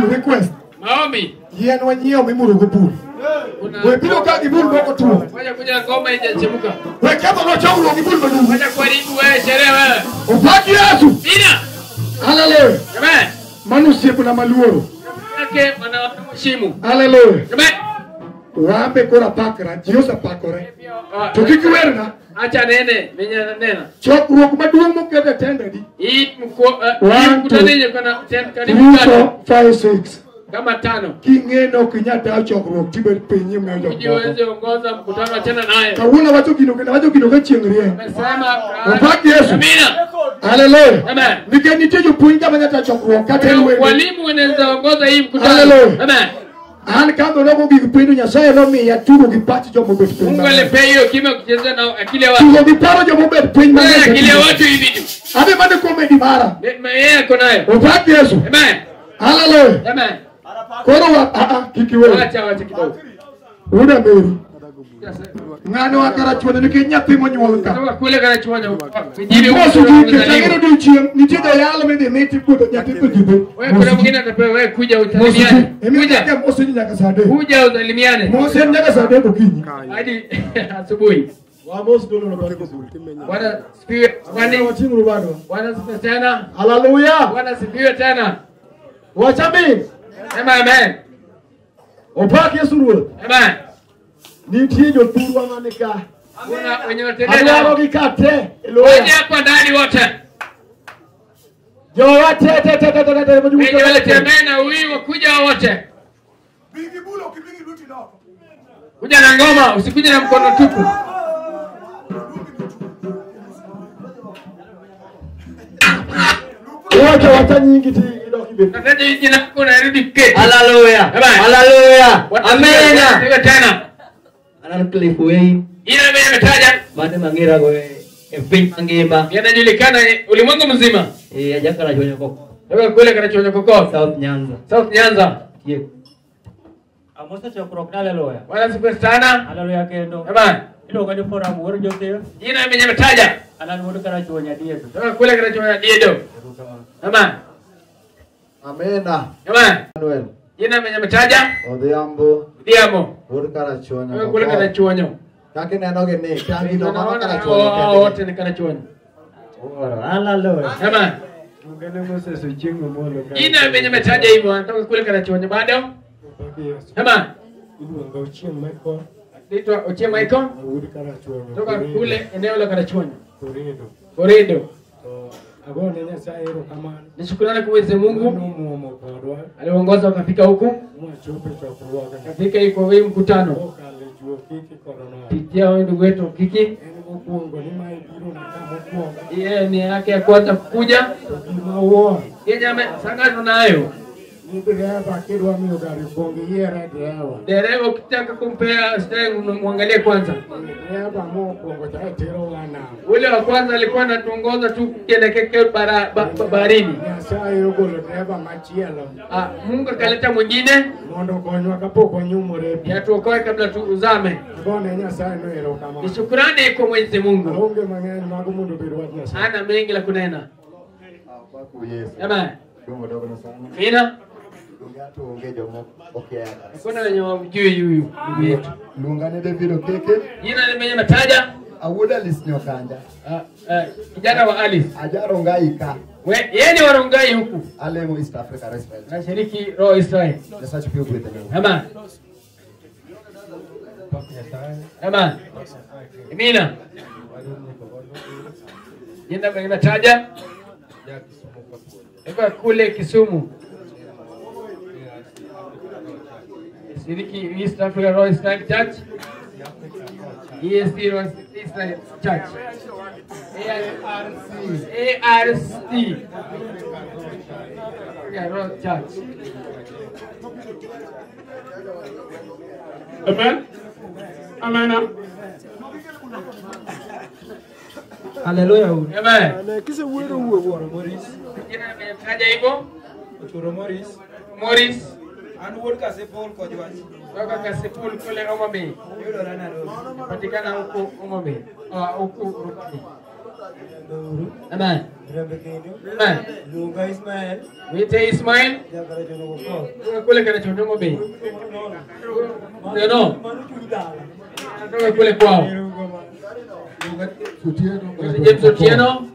Request. Maombi. Yeye anwanyio mimuru gupul. Wewe bila kadi bulu boko tu. Ngoja kuja ngoma haijachemuka. Wewe kama unachaulo gipul bado. Ngoja kuharibu wewe sherehe wewe. Upaki Yesu. Ina. Haleluya. Amen. Manusia kuna maluoro. Yake wanaheshimu. Haleluya. Amen. Waambe kora pakra, jiosa pakore. Tukikiwerna acha nene, nena. Chokruok maduong' mokete tendadi. Mkutanenye kana karibu 5 6. Kama 5. Kingeno kinyata chokruok tiber penye mmoja. Ujiweze ongoza mkutano tena naye. Kauna watu kinoke chiengrie. Amesema upaki Yesu. Amina. Haleluya. Amen. Nikenitejo puinga manyata chokruok katenwe. Walimu wanaweza ongoza hii mkutano. Haleluya. Amen. An kama roho gipendo nyasaye romi ya tugo gipati jo mobet piny. Mungu alipeyo kime kucheza na akili ya watu. Tugo giparo jo mobet piny mang'eny. Akili ya watu hivi tu. Ade mane comedy mara. Yeye ako nayo. Upaki Yesu. Amen. Hallelujah. Amen. Koro wa kiki wewe. Acha kidogo. Una mberi. Ngano akarachuana nikinyathi monyuolka. Ndio kule karachuana huko. Ndio mosu kingine ndio chiem nitida yale mende meti kudo nyatito jibe. Wewe kuna mwingine atapewa wewe kuja utalimiane. Kuja mosu nyaka sade. Kuja utalimiane. Mosu nyaka sade kukinyi. Hadi asubuhi. Wa mosu dono na bali kusuri. Bwana sifiwe. Bwana watimu bado. Bwana sifiwe tena. Haleluya. Bwana sifiwe tena. Wachabi. Amen. Upaki Yesu ruo. Amen. Nitie jo turwa manika. Kuna wenye watendea. Hao gikate. Wenye hapa ndani wote. Jo wote te mjumu. Wenye walitembea na huyu kuja wote. Bigi bulo kibigi luti na. Kuja na ngoma, usikuje na mkono tupu. Wote watanyingi ti ilo kibe. Nataje jina lako na rudi ke. Haleluya. Haleluya. Amena. Siwe tena. Anak Cliffway. Ina ametaja bado mangira goe epin mangema. Yanajulikana ulimwengu mzima. Aja kana chonyo koko. Wewe kule kana chonyo koko South Nyanza. South Nyanza. Yep. Amosa chokro haleluya. Wala siku sana. Haleluya kendo. Amen. Ilo kadi forum wor jote. Ina ametaja anan wor kana chonya diedo. Wewe kule kana chonya diedo. Amen. Amena. Amen. Manuel. Ina ametaja Odhiambo. Diamo. Wor kana chonya. Wewe kule kana chonyo. Kake neno gene tangi do mama kana chonyo. Wote ni kana chonyo. Haleluya. Amen. Jina venye metaja hivyo anatoka kule Karachuonyo bado. Hema. Naitwa Oting Michael. Toka kule eneo la Karachuonyo. Koredo. Nishukurani kwa Mwenyezi Mungu. Aliongoza wakafika huku. Kafika iko hii mkutano. Pitia ndugu wetu Kiki. Yeye ni yake ya kwanza kuja. Yeye amesangana nayo. Dereva ukitaka kumpea steng muangalie kwanza. Ule wa kwanza alikuwa anatuongoza tu kuelekea baharini. Mungu akaleta mwingine. Ya tuokoe kabla tuuzame. Ni shukrani kwa Mwenyezi Mungu. Hana mengi la kunena. Amen. Mina kuna wenye wamjui huyu ndugu yetu. Lungane David Okeke. Jina limenye mataja. Awuda lisnyo kanja. Kijana wa Alice. Aja Rongai ka. Yeye ni wa Rongai huku. Alemo East Africa Israel. Nashiriki Roho Israel. Let's pray with them. Amen. Amen. Mina. Jina limenye mataja. Eka kule Kisumu. Siriki East Africa Roho Israel Church. ESD Roho Israel Church. ARC. Yeah, Roho Church. Amen. Amen. Hallelujah. Amen. Kisa wero woro Morris. Jina nimetaja hivyo. Choro Morris. Morris. An word Kasepol Kojwach. Toka Kasepol kule Omame. Yudo rana ro. Patikana huko Omame. Huko Rukani. Amen. Amen. Lunga Ismail. Wite Ismail. Kule Karachuonyo Omame. No. Toka kule kwao. James Otieno.